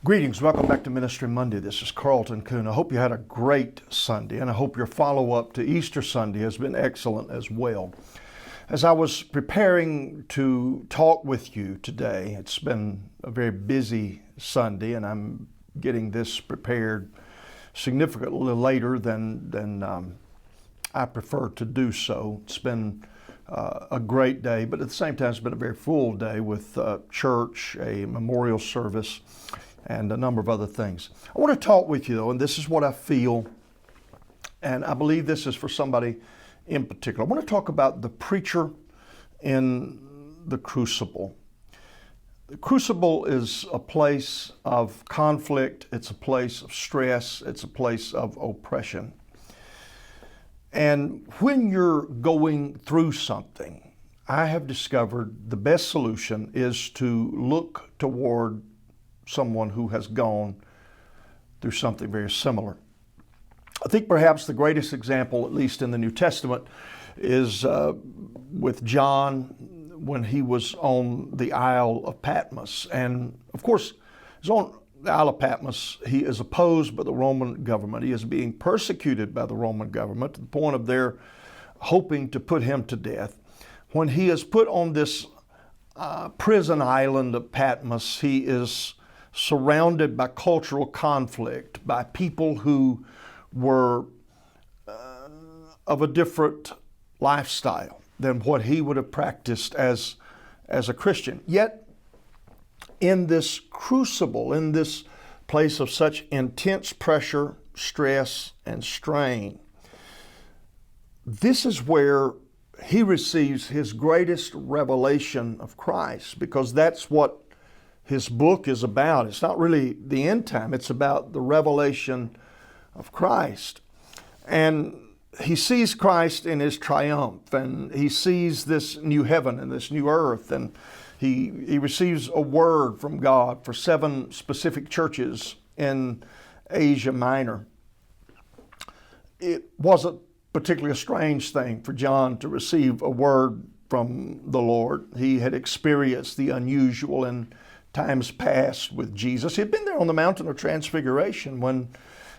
Greetings. Welcome back to Ministry Monday. This is Carlton Kuhn. I hope you had a great Sunday, and I hope your follow-up to Easter Sunday has been excellent as well. As I was preparing to talk with you today, it's been a very busy Sunday, and I'm getting this prepared significantly later than I prefer to do so. It's been a great day, but at the same time, it's been a very full day with church, a memorial service, and a number of other things. I want to talk with you, though, and this is what I feel, and I believe this is for somebody in particular. I want to talk about the preacher in the crucible. The crucible is a place of conflict. It's a place of stress. It's a place of oppression. And when you're going through something, I have discovered the best solution is to look toward someone who has gone through something very similar. I think perhaps the greatest example, at least in the New Testament, is with John when he was on the Isle of Patmos. And of course, he's on the Isle of Patmos. He is opposed by the Roman government. He is being persecuted by the Roman government to the point of their hoping to put him to death. When he is put on this prison island of Patmos, he is surrounded by cultural conflict, by people who were of a different lifestyle than what he would have practiced as a Christian. Yet, in this crucible, in this place of such intense pressure, stress, and strain, this is where he receives his greatest revelation of Christ, because that's what his book is about. It's not really the end time. It's about the revelation of Christ. And he sees Christ in his triumph, and he sees this new heaven and this new earth, and he receives a word from God for 7 specific churches in Asia Minor. It wasn't particularly a strange thing for John to receive a word from the Lord. He had experienced the unusual in times past with Jesus. He had been there on the mountain of transfiguration when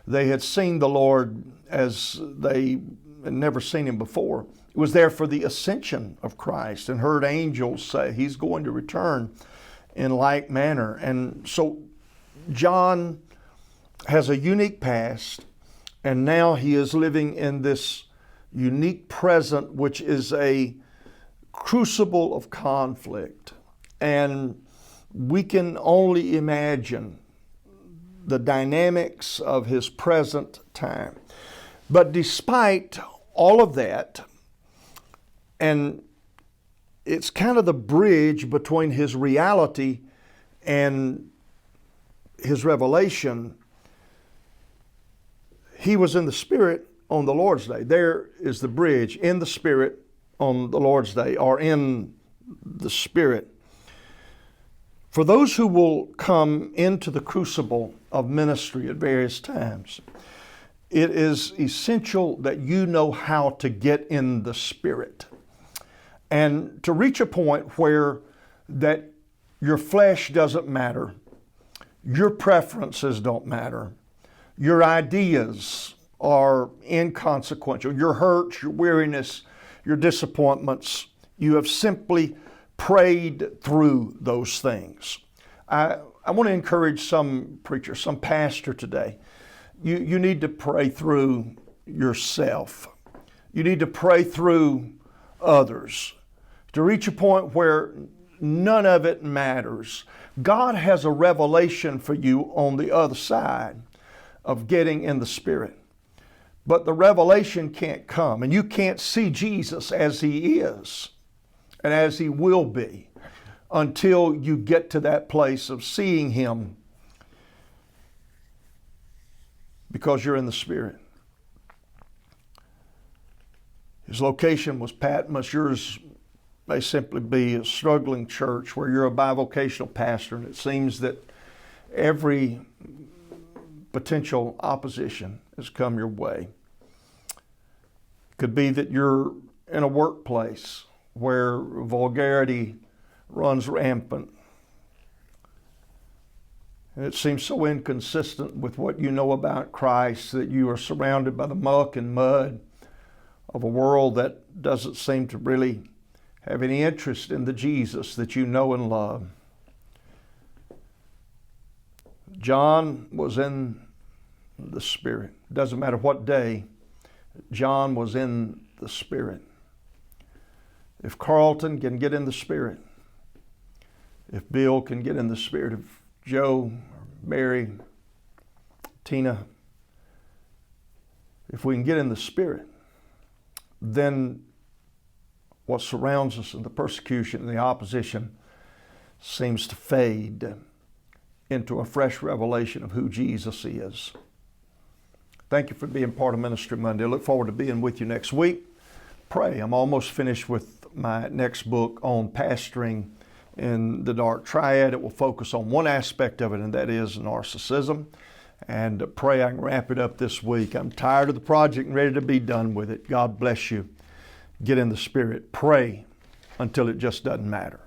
they had seen the Lord as they had never seen him before. It was there for the ascension of Christ and heard angels say he's going to return in like manner. And so John has a unique past, and now he is living in this unique present, which is a crucible of conflict. And we can only imagine the dynamics of his present time. But despite all of that, and it's kind of the bridge between his reality and his revelation, he was in the Spirit on the Lord's Day. There is the bridge, in the Spirit on the Lord's Day, or in the Spirit. For those who will come into the crucible of ministry at various times, it is essential that you know how to get in the Spirit and to reach a point where that your flesh doesn't matter, your preferences don't matter, your ideas are inconsequential, your hurts, your weariness, your disappointments. You have simply prayed through those things. I want to encourage some preacher, some pastor today. You need to pray through yourself. You need to pray through others to reach a point where none of it matters. God has a revelation for you on the other side of getting in the Spirit. But the revelation can't come, and you can't see Jesus as he is and as he will be until you get to that place of seeing him, because you're in the Spirit. His location was Patmos. Yours may simply be a struggling church where you're a bivocational pastor, and it seems that every potential opposition has come your way. It could be that you're in a workplace where vulgarity runs rampant, And it seems so inconsistent with what you know about Christ that you are surrounded by the muck and mud of a world that doesn't seem to really have any interest in the Jesus that you know and love. John was in the Spirit. Doesn't matter what day, John was in the Spirit. If Carlton can get in the Spirit, if Bill can get in the Spirit, if Joe, Mary, Tina, if we can get in the Spirit, then what surrounds us in the persecution and the opposition seems to fade into a fresh revelation of who Jesus is. Thank you for being part of Ministry Monday. I look forward to being with you next week. Pray. I'm almost finished with my next book on pastoring in the dark triad. It will focus on one aspect of it, and that is narcissism. And pray I can wrap it up this week. I'm tired of the project and ready to be done with it. God bless you. Get in the Spirit. Pray until it just doesn't matter.